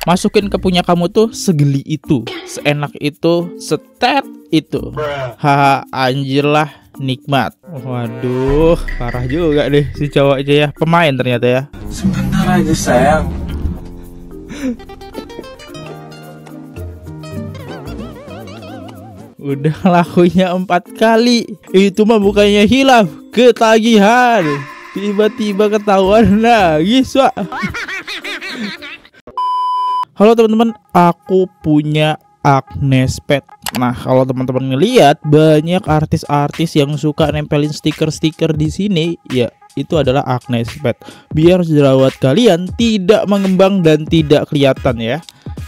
Masukin ke punya kamu tuh segeli itu, seenak itu, setet itu. Haha, anjir lah, nikmat. Waduh, parah juga deh si cowok aja ya. Pemain ternyata ya. Sebentar aja sayang. Udah lakunya 4 kali. Itu mah bukannya hilaf, ketagihan. Tiba-tiba ketahuan lagi, Wak. Halo teman-teman, aku punya Agnes Pet. Nah, kalau teman-teman ngelihat banyak artis-artis yang suka nempelin stiker-stiker di sini, ya itu adalah Agnes Pet. Biar jerawat kalian tidak mengembang dan tidak kelihatan ya.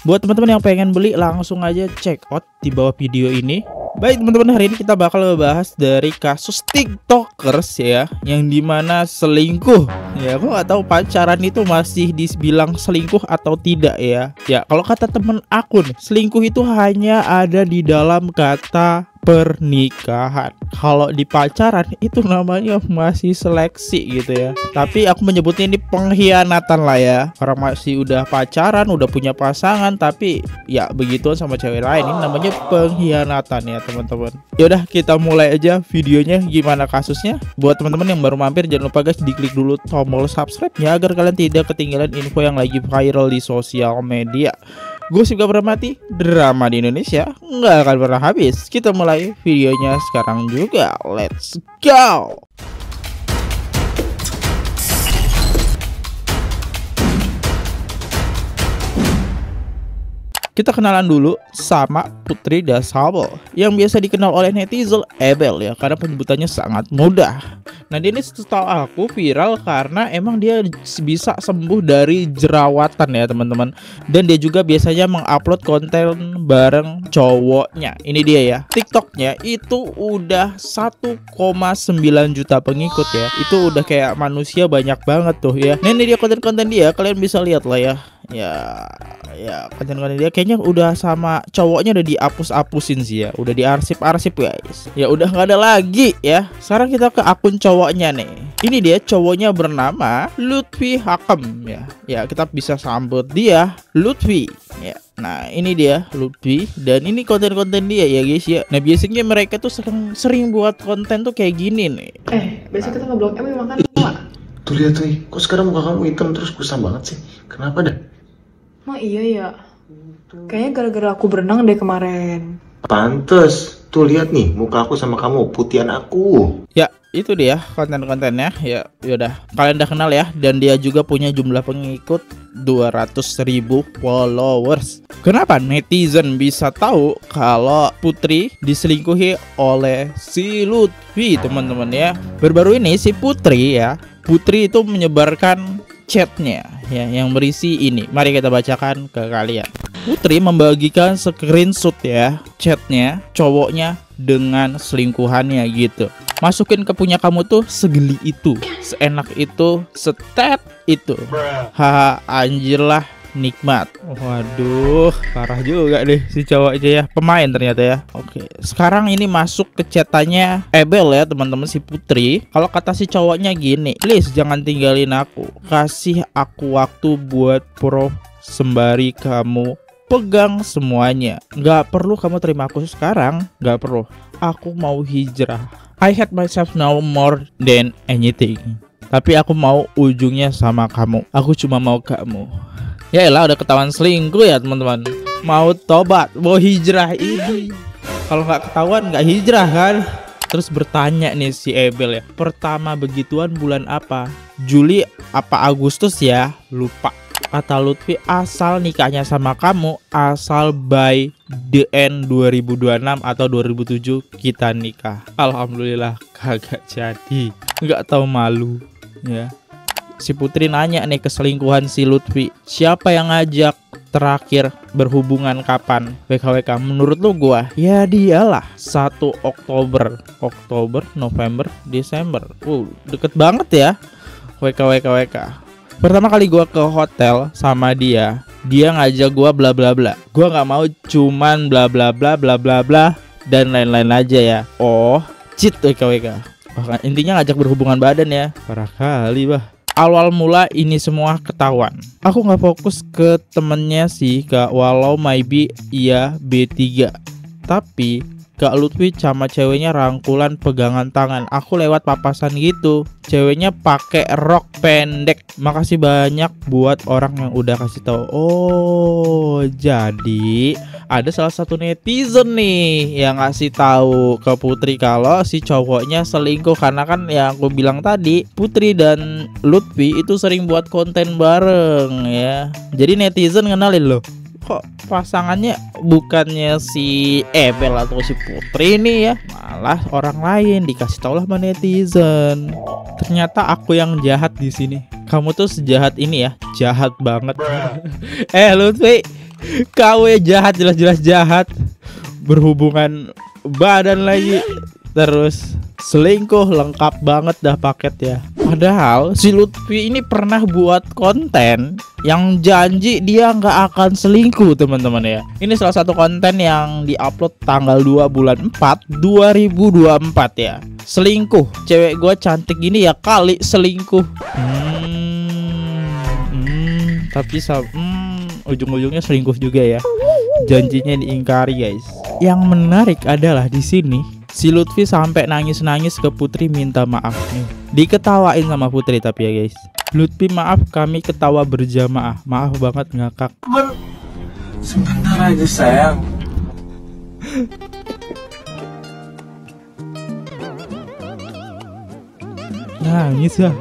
Buat teman-teman yang pengen beli, langsung aja check out di bawah video ini. Baik teman-teman, hari ini kita bakal membahas dari kasus tiktokers ya, yang dimana selingkuh. Ya, aku nggak tahu pacaran itu masih dibilang selingkuh atau tidak ya. Ya, kalau kata temen akun, selingkuh itu hanya ada di dalam kata pernikahan. Kalau di pacaran itu namanya masih seleksi gitu ya. Tapi aku menyebutnya ini pengkhianatan lah ya. Orang masih udah pacaran, udah punya pasangan, tapi ya begituan sama cewek lain, ini namanya pengkhianatan ya teman-teman. Yaudah, kita mulai aja videonya gimana kasusnya. Buat teman-teman yang baru mampir, jangan lupa guys diklik dulu tombol subscribe-nya agar kalian tidak ketinggalan info yang lagi viral di sosial media. Gosip gak pernah mati, drama di Indonesia nggak akan pernah habis. Kita mulai videonya sekarang juga. Let's go. Kita kenalan dulu sama Putri Dashabel yang biasa dikenal oleh netizen Ebel ya, karena penyebutannya sangat mudah. Nah, dia ini setahu aku viral karena emang dia bisa sembuh dari jerawatan ya teman-teman. Dan dia juga biasanya mengupload konten bareng cowoknya. Ini dia ya, TikToknya itu udah 1,9 juta pengikut ya. Itu udah kayak manusia banyak banget tuh ya. Nah, ini dia konten-konten dia, kalian bisa lihat lah ya. Ya konten-konten dia kayaknya udah sama cowoknya udah dihapus-hapusin sih ya, udah diarsip-arsip guys. Ya udah nggak ada lagi ya. Sekarang kita ke akun cowoknya nih. Ini dia cowoknya bernama Lutfi Hakam ya. Ya kita bisa sambut dia Lutfi ya. Nah ini dia Lutfi, dan ini konten-konten dia ya guys ya. Nah biasanya mereka tuh sering buat konten tuh kayak gini nih. Besok kita ngeblok M makan apa? Tuh lihat tuh, kok sekarang muka kamu hitam terus kusam banget sih? Kenapa dah? Oh iya ya. Kayaknya gara-gara aku berenang deh kemarin. Pantes, tuh lihat nih muka aku sama kamu, putihan aku. Ya itu dia konten-kontennya ya. Yaudah, kalian udah kenal ya. Dan dia juga punya jumlah pengikut 200.000 followers. Kenapa netizen bisa tahu kalau Putri diselingkuhi oleh si Lutfi teman-teman ya? Baru-baru ini si Putri itu menyebarkan chatnya ya yang berisi ini. Mari kita bacakan ke kalian. Putri membagikan screenshot ya chatnya cowoknya dengan selingkuhannya gitu. Masukin ke punya kamu tuh segeli itu, seenak itu, setet itu. Haha, anjir lah, nikmat. Waduh, parah juga deh si cowok aja ya. Pemain ternyata ya. Oke, sekarang ini masuk ke chatannya Ebel ya teman-teman, si Putri. Kalau kata si cowoknya gini, please jangan tinggalin aku, kasih aku waktu buat pro sembari kamu pegang semuanya. Gak perlu kamu terima aku sekarang, gak perlu. Aku mau hijrah. I hate myself now more than anything. Tapi aku mau ujungnya sama kamu. Aku cuma mau kamu. Ya elah, udah ketahuan selingkuh ya teman-teman. Mau tobat, mau hijrah ini. Kalau nggak ketahuan nggak hijrah kan. Terus bertanya nih si Ebel ya, pertama begituan bulan apa? Juli apa Agustus ya? Lupa. Kata Lutfi, asal nikahnya sama kamu, asal by the end 2026 atau 2007 kita nikah. Alhamdulillah kagak jadi. Nggak tahu malu ya. Si Putri nanya nih keselingkuhan si Lutfi, siapa yang ngajak terakhir berhubungan kapan? WKWK. Menurut lu gua? Ya dialah 1 Oktober, November, Desember. Deket banget ya. WKWK. Pertama kali gua ke hotel sama dia ngajak gua bla bla bla. Gua nggak mau, cuman bla bla bla bla bla bla dan lain-lain aja ya. Oh, cheat WKWK. Intinya ngajak berhubungan badan ya. Parah kali bah. awal mula ini semua ketahuan? Aku nggak fokus ke temennya sih Kak, walau maybe iya B3. Tapi Kak Lutfi sama ceweknya rangkulan pegangan tangan. Aku lewat papasan gitu. Ceweknya pakai rok pendek. Makasih banyak buat orang yang udah kasih tahu. Oh, jadi ada salah satu netizen nih yang ngasih tahu ke Putri kalau si cowoknya selingkuh. Karena kan yang aku bilang tadi, Putri dan Lutfi itu sering buat konten bareng ya. Jadi netizen kenalin loh, kok pasangannya bukannya si Ebel atau si Putri ini ya, malah orang lain. Dikasih tau lah sama netizen. Ternyata aku yang jahat di sini. Kamu tuh sejahat ini ya, jahat banget. Lutfi, KW jahat, jelas-jelas jahat. Berhubungan badan lagi, terus selingkuh, lengkap banget dah paket ya. Padahal si Lutfi ini pernah buat konten yang janji dia nggak akan selingkuh teman-teman ya. Ini salah satu konten yang diupload tanggal 2 bulan 4 2024 ya. Selingkuh, cewek gue cantik gini ya kali selingkuh. Tapi ujung-ujungnya selingkuh juga ya. Janjinya diingkari guys. Yang menarik adalah di sini si Lutfi sampai nangis-nangis ke Putri minta maaf nih. Diketawain sama Putri tapi ya guys. Lutfi maaf, kami ketawa berjamaah. Maaf banget ngakak. Sebentar aja sayang. Nangis ya.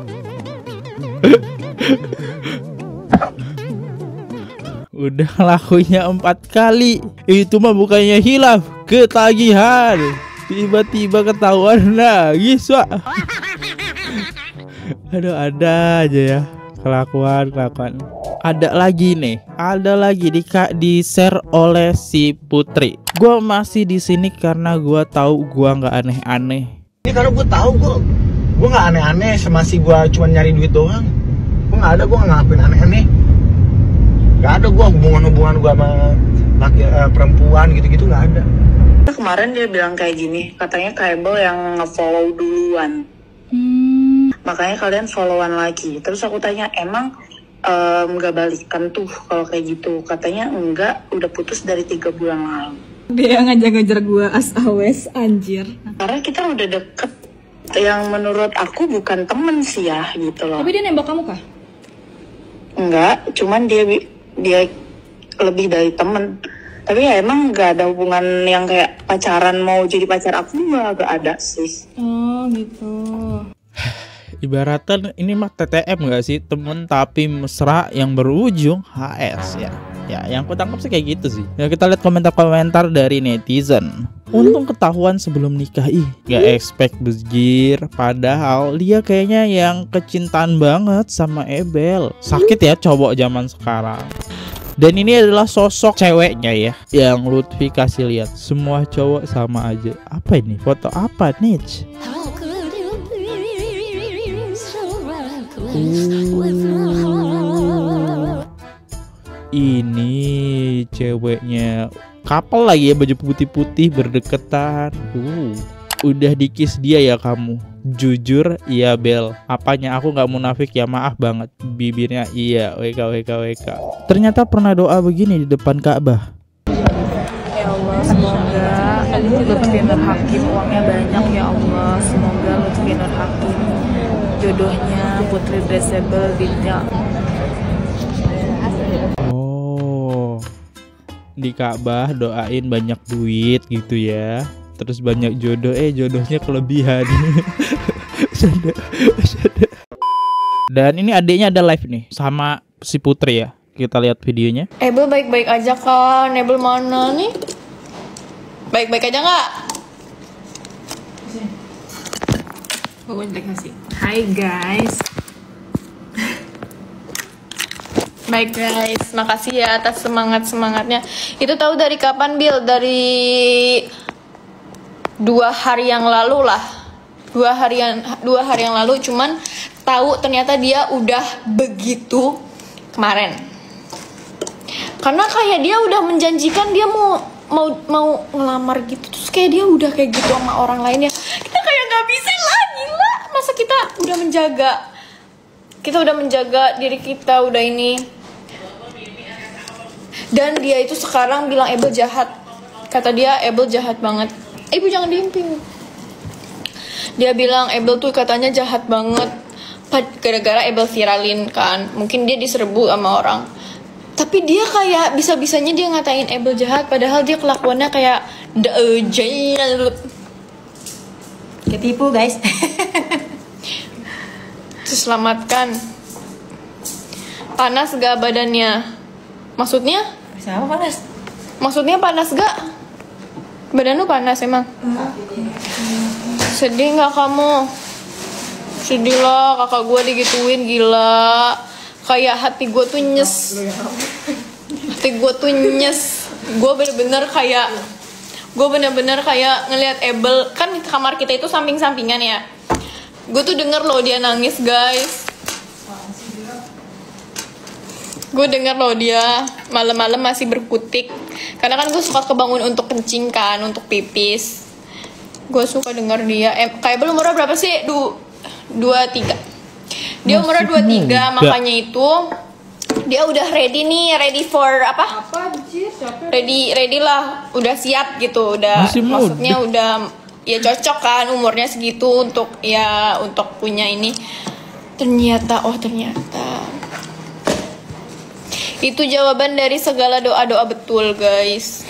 Udah lakunya 4 kali. Itu mah bukannya hilaf, ketagihan. Tiba-tiba ketahuan nangis wak. Aduh, ada aja ya kelakuan. Ada lagi nih, di share oleh si Putri. Gua masih di sini karena gua tahu gua nggak aneh-aneh. Ini karena gue tahu gue nggak aneh-aneh, semasi gue cuma nyari duit doang. Gue nggak ngelakuin aneh-aneh. Gak ada gue hubungan gue sama laki perempuan gitu-gitu nggak ada. Kemarin dia bilang kayak gini, katanya Kaibel yang nge-follow duluan. Makanya kalian followan lagi. Terus aku tanya, emang nggak balikan tuh kalau kayak gitu? Katanya enggak, udah putus dari 3 bulan lalu. Dia ngajar-ngajar gue as always, anjir. Karena kita udah deket, yang menurut aku bukan temen sih ya gitu loh. Tapi dia nembak kamu kah? Enggak, cuman dia lebih dari temen. Tapi ya emang gak ada hubungan yang kayak pacaran, mau jadi pacar aku gak ada sih. Oh gitu. Ibaratnya ini mah TTM gak sih? Temen tapi mesra yang berujung HS ya. Ya yang aku tangkap sih kayak gitu sih. Ya kita lihat komentar-komentar dari netizen. Untung ketahuan sebelum nikah. Gak expect begir. Padahal dia kayaknya yang kecintaan banget sama Ebel. Sakit ya cowok zaman sekarang. Dan ini adalah sosok ceweknya ya, yang Lutfi kasih lihat. Semua cowok sama aja. Apa ini? Foto apa nih? Ini ceweknya couple lagi ya, baju putih-putih berdekatan. Udah dikis dia ya kamu. Jujur iya Bel. Apanya, aku gak munafik ya, maaf banget. Bibirnya iya, WK. Ternyata pernah doa begini di depan Ka'bah. Ya Allah, semoga Lutfi Nur Hakim uangnya banyak ya Allah. Semoga Lutfi Nur Hakim jodohnya Putri Desebel binti. Oh, di Ka'bah doain banyak duit gitu ya. Terus banyak jodoh, jodohnya kelebihan. Dan ini adiknya ada live nih sama si Putri ya. Kita lihat videonya. Ebel baik-baik aja kan? Ebel mana nih? Baik-baik aja nggak? Hai guys. Baik guys, makasih ya atas semangatnya. Itu tahu dari kapan Bil? Dari 2 hari yang lalu lah. 2 hari yang lalu, cuman tahu ternyata dia udah begitu kemarin. Karena kayak dia udah menjanjikan dia mau ngelamar gitu, terus kayak dia udah kayak gitu sama orang lainnya. Kita kayak nggak bisa lah, gila. Masa kita udah menjaga kita udah menjaga diri kita, udah ini. Dan dia itu sekarang bilang Abel jahat. Kata dia Abel jahat banget. Ibu jangan diimpin. Dia bilang Abel tuh katanya jahat banget. Gara-gara Abel viralin kan. Mungkin dia diserbu sama orang. Tapi dia kayak bisa-bisanya dia ngatain Abel jahat. Padahal dia kelakuannya kayak ketipu guys. Selamatkan. Panas gak badannya? Maksudnya? Siapa panas? Maksudnya panas gak? Badan lu panas emang? Sedih gak kamu? Sedih lah, kakak gue digituin, gila. Kayak hati gue tuh nyes. Hati gue tuh nyes. Gue bener-bener kayak ngelihat Abel. Kan kamar kita itu samping-sampingan ya. Gue tuh denger loh dia nangis guys. Gue denger loh dia malam-malam masih berkutik. Karena kan gue suka kebangun untuk kencing kan, untuk pipis. Gue suka denger dia. Kayak belum umurnya berapa sih? 23. Dia umurnya 23, makanya itu dia udah ready nih, ready for apa? Ready lah, udah siap gitu, udah. Maksudnya udah ya cocok kan umurnya segitu untuk punya ini. Ternyata itu jawaban dari segala doa-doa betul guys.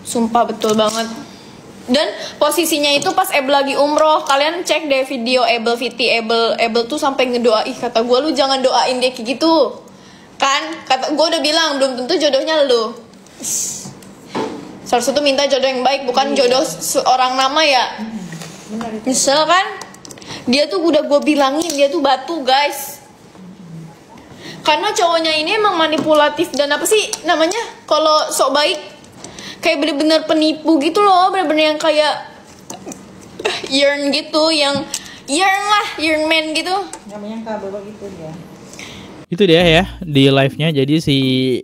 Sumpah betul banget. Dan posisinya itu pas Abel lagi umroh. Kalian cek deh video Abel Fiti. Abel tuh sampai ngedoa. Ih kata gue lu jangan doain dia kayak gitu. Kan kata gue udah bilang belum tentu jodohnya lu. Seharusnya tuh minta jodoh yang baik, bukan jodoh seorang nama ya. Nyesel kan? Dia tuh udah gue bilangin dia tuh batu guys. Karena cowoknya ini emang manipulatif dan apa sih namanya kalau sok baik, kayak bener-bener penipu gitu loh, bener-bener yang kayak yearn gitu, yang yearn man gitu. Namanya kabel gitu dia. Itu dia ya di live-nya. Jadi si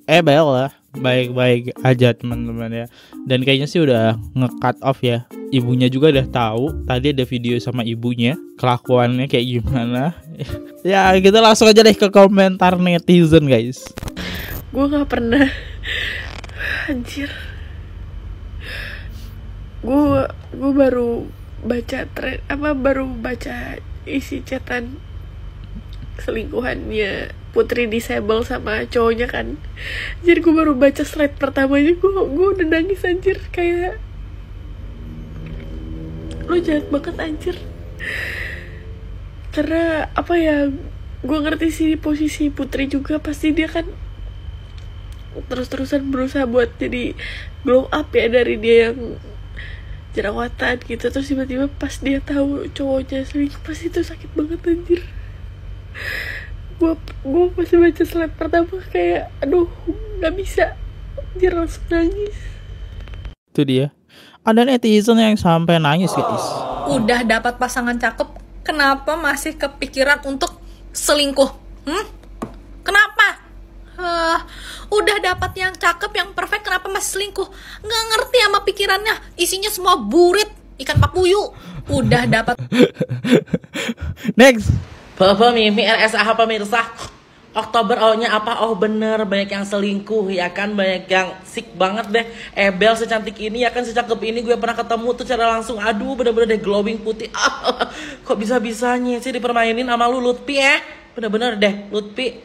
Abel lah baik-baik aja teman-teman ya. Dan kayaknya sih udah nge-cut off ya. Ibunya juga udah tahu. Tadi ada video sama ibunya, kelakuannya kayak gimana. Ya kita langsung aja deh ke komentar netizen guys. Gue gak pernah, anjir. Gue baru baca baru baca isi chatan selingkuhannya Putri disable sama cowoknya kan. Jadi gue baru baca slide pertamanya, gue udah nangis anjir. Kayak lo jahat banget anjir. Karena apa ya, gue ngerti sih posisi Putri juga. Pasti dia kan terus-terusan berusaha buat jadi glow up ya dari dia yang jerawatan gitu. Terus tiba-tiba pas dia tahu cowoknya selingkuh, pasti itu sakit banget anjir. Gue masih baca slide pertama kayak aduh nggak bisa, anjir langsung nangis. Itu dia, ada netizen yang sampai nangis guys. Udah dapat pasangan cakep, kenapa masih kepikiran untuk selingkuh? Kenapa? Udah dapat yang cakep, yang perfect, kenapa masih selingkuh? Nggak ngerti sama pikirannya, isinya semua burit, ikan papuyu. Udah dapat. Next. Mimi RSAH pemirsa. Oktober awalnya apa? Oh bener, banyak yang selingkuh ya kan, banyak yang sick banget deh. Abel secantik ini ya kan, secakep ini gue pernah ketemu tuh secara langsung. Aduh bener-bener deh glowing putih. Kok bisa-bisanya sih dipermainin sama lu Lutfi ya? Bener-bener deh Lutfi.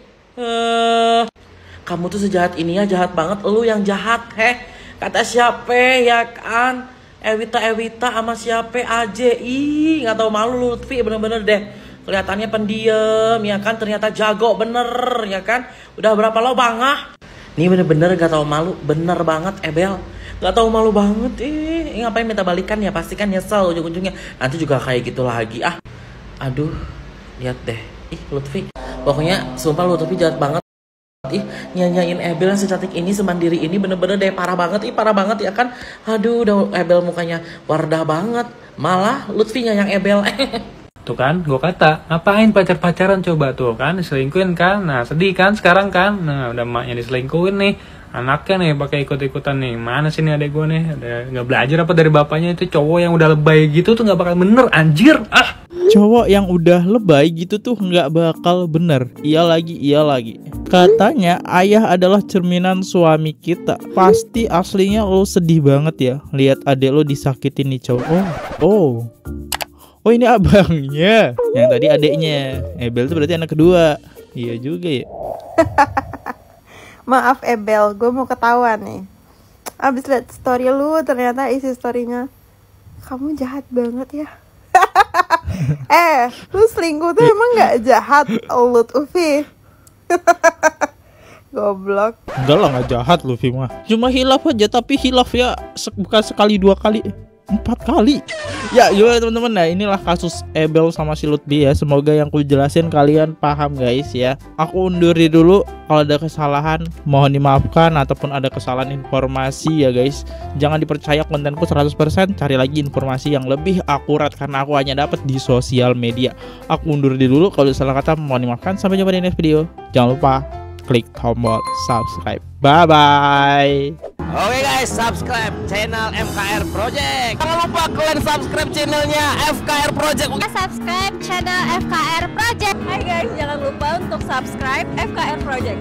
Kamu tuh sejahat ini ya, jahat banget. Lu yang jahat kata siapa ya kan? Ewita sama siapa aja. Ih gak tahu malu lu Lutfi, bener-bener deh. Kelihatannya pendiam ya kan, ternyata jago bener ya kan. Udah berapa lobang Nih bener-bener gak tahu malu, bener banget Abel. Gak tahu malu banget. Ngapain minta balikan ya, pasti kan nyesel ujung-ujungnya. Nanti juga kayak gitu lagi. Aduh, lihat deh. Lutfi. Pokoknya sumpah Lutfi jahat banget. Nyanyain Abel yang secantik ini, semandiri ini, bener-bener deh parah banget. Parah banget ya kan. Aduh, udah Abel mukanya Wardah banget. Malah Lutfi nyayang Abel. Tuh kan, gue kata, ngapain pacar-pacaran coba tuh kan, diselingkuhin kan, nah sedih kan sekarang kan, nah udah emaknya diselingkuhin nih, anaknya nih pakai ikut-ikutan nih. Mana sih nih adek gue nih? Udah nggak belajar apa dari bapaknya? Itu cowok yang udah lebay gitu tuh nggak bakal bener, anjir. Cowok yang udah lebay gitu tuh nggak bakal bener. Iya lagi. Katanya ayah adalah cerminan suami kita. Pasti aslinya lo sedih banget ya lihat adek lo disakitin nih cowok. Oh ini abangnya. Yang tadi adeknya. Ebel itu berarti anak kedua. Iya juga ya. Maaf Ebel, gue mau ketahuan nih. Abis liat story lu, ternyata isi storynya kamu jahat banget ya. Lu selingkuh tuh emang gak jahat, Lutfi? Goblok. Enggak lah, gak jahat Lutfi mah. Cuma hilaf aja, tapi hilaf ya bukan sekali 2 kali, 4 kali. Ya yuk teman-teman, nah inilah kasus Ebel sama si Lutfi ya. Semoga yang ku jelasin kalian paham guys ya. Aku undur diri dulu. Kalau ada kesalahan mohon dimaafkan, ataupun ada kesalahan informasi ya guys, jangan dipercaya kontenku 100%. Cari lagi informasi yang lebih akurat karena aku hanya dapat di sosial media. Aku undur diri dulu. Kalau salah kata mohon dimaafkan. Sampai jumpa di next video. Jangan lupa klik tombol subscribe. Bye bye. Oke guys, subscribe channel FKR Project. Jangan lupa kalian subscribe channelnya FKR Project. Subscribe channel FKR Project. Hai guys, jangan lupa untuk subscribe FKR Project.